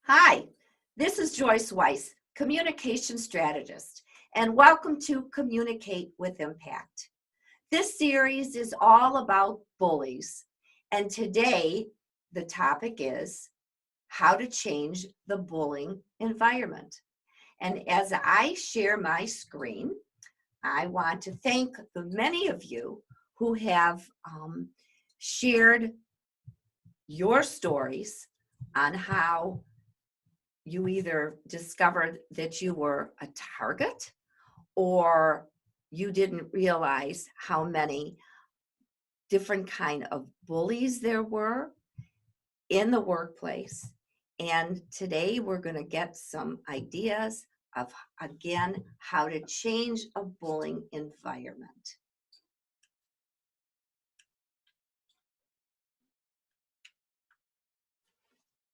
Hi, this is Joyce Weiss, communication strategist, and welcome to Communicate with Impact. This series is all about bullies, and today the topic is how to change the bullying environment. And as I share my screen, I want to thank the many of you who have shared your stories on how you either discovered that you were a target or you didn't realize how many different kind of bullies there were in the workplace. And today we're going to get some ideas of, again, how to change a bullying environment.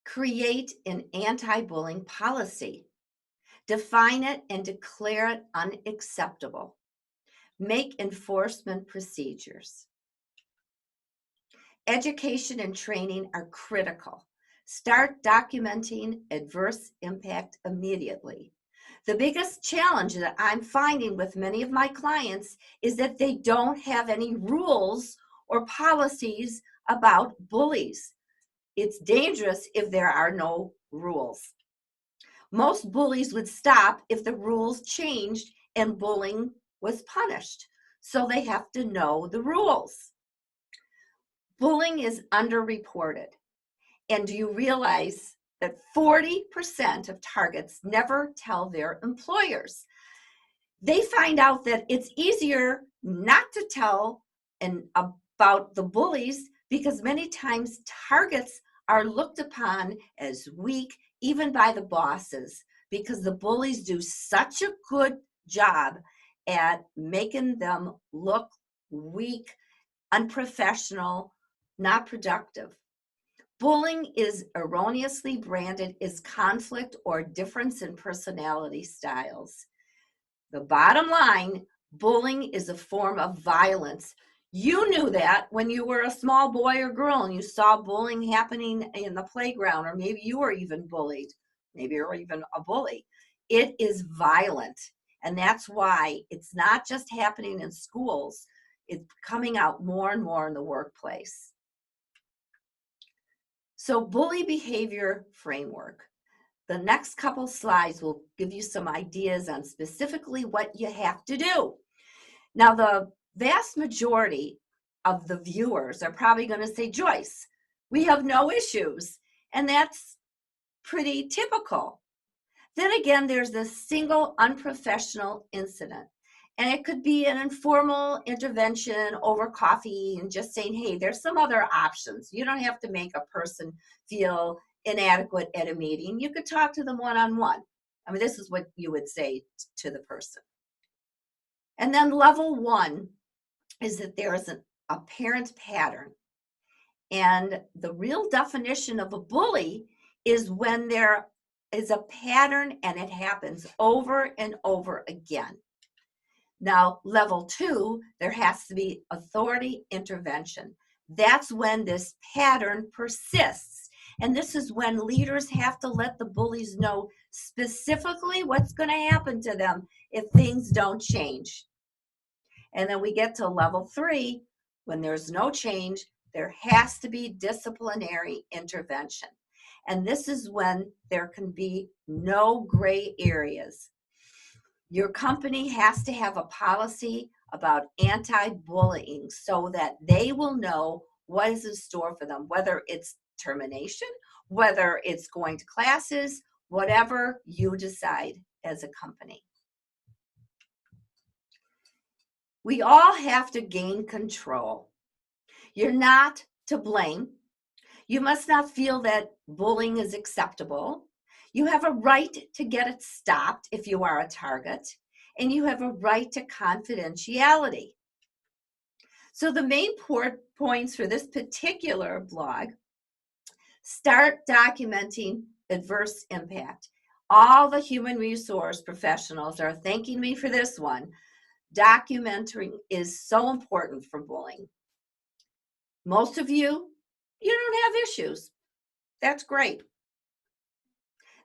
Create an anti-bullying policy. Define it and declare it unacceptable. Make enforcement procedures. Education and training are critical. Start documenting adverse impact immediately. The biggest challenge that I'm finding with many of my clients is that they don't have any rules or policies about bullies. It's dangerous if there are no rules. Most bullies would stop if the rules changed and bullying was punished. So they have to know the rules. Bullying is underreported. And do you realize that 40% of targets never tell their employers? They find out that it's easier not to tell about the bullies because many times targets are looked upon as weak, even by the bosses, because the bullies do such a good job at making them look weak, unprofessional, not productive. Bullying is erroneously branded as conflict or difference in personality styles. The bottom line, bullying is a form of violence. You knew that when you were a small boy or girl and you saw bullying happening in the playground, or maybe you were even bullied, maybe you're even a bully. It is violent. And that's why it's not just happening in schools, it's coming out more and more in the workplace. So, bully behavior framework. The next couple slides will give you some ideas on specifically what you have to do. Now, the vast majority of the viewers are probably going to say, Joyce, we have no issues. And that's pretty typical. Then again, there's this single unprofessional incident. And it could be an informal intervention over coffee and just saying, hey, there's some other options. You don't have to make a person feel inadequate at a meeting. You could talk to them one-on-one. I mean, this is what you would say to the person. And then level one is that there is an apparent pattern. And the real definition of a bully is when there is a pattern and it happens over and over again. Now, level two, there has to be authority intervention. That's when this pattern persists. And this is when leaders have to let the bullies know specifically what's going to happen to them if things don't change. And then we get to level three, when there's no change, there has to be disciplinary intervention. And this is when there can be no gray areas. Your company has to have a policy about anti-bullying so that they will know what is in store for them, whether it's termination, whether it's going to classes, whatever you decide as a company. We all have to gain control. You're not to blame. You must not feel that bullying is acceptable. You have a right to get it stopped if you are a target, and you have a right to confidentiality. So the main points for this particular blog: start documenting adverse impact. All the human resource professionals are thanking me for this one. Documenting is so important for bullying. Most of you don't have issues. That's great.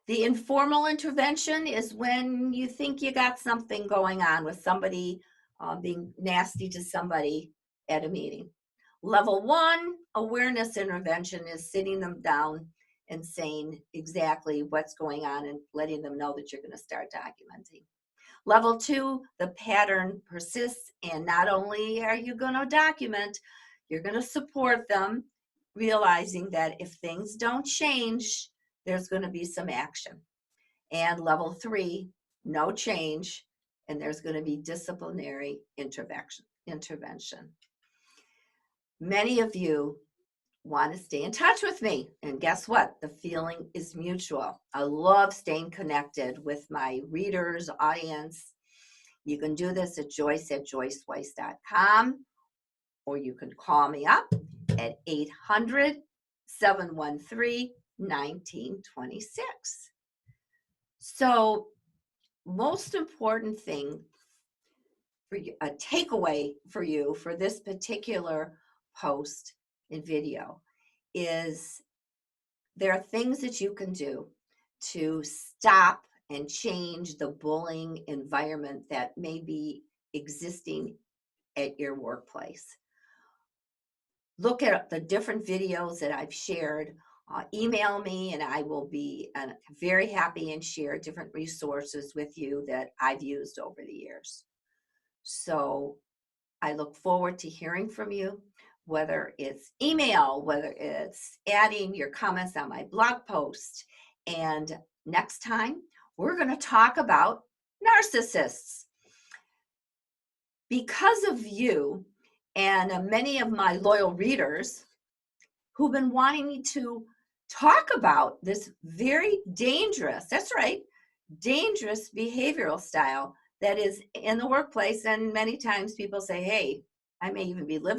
The informal intervention is when you think you got something going on with somebody being nasty to somebody at a meeting. Level 1 awareness intervention is sitting them down and saying exactly what's going on and letting them know that you're going to start documenting. Level 2, the pattern persists, and not only are you going to document, you're going to support them, realizing that if things don't change, there's going to be some action. And level 3, no change, and there's going to be disciplinary intervention. Many of you want to stay in touch with me, and guess what? The feeling is mutual. I love staying connected with my readers, audience. You can do this at joyce@joyceweiss.com, or you can call me up at 800-713-1926. So, most important thing for you, a takeaway for you for this particular post and video is there are things that you can do to stop and change the bullying environment that may be existing at your workplace. Look at the different videos that I've shared. Email me and I will be very happy and share different resources with you that I've used over the years. So I look forward to hearing from you, whether it's email, whether it's adding your comments on my blog post. And next time, we're going to talk about narcissists. Because of you and many of my loyal readers who've been wanting me to talk about this very dangerous, that's right, dangerous behavioral style that is in the workplace. And many times people say, hey, I may even be living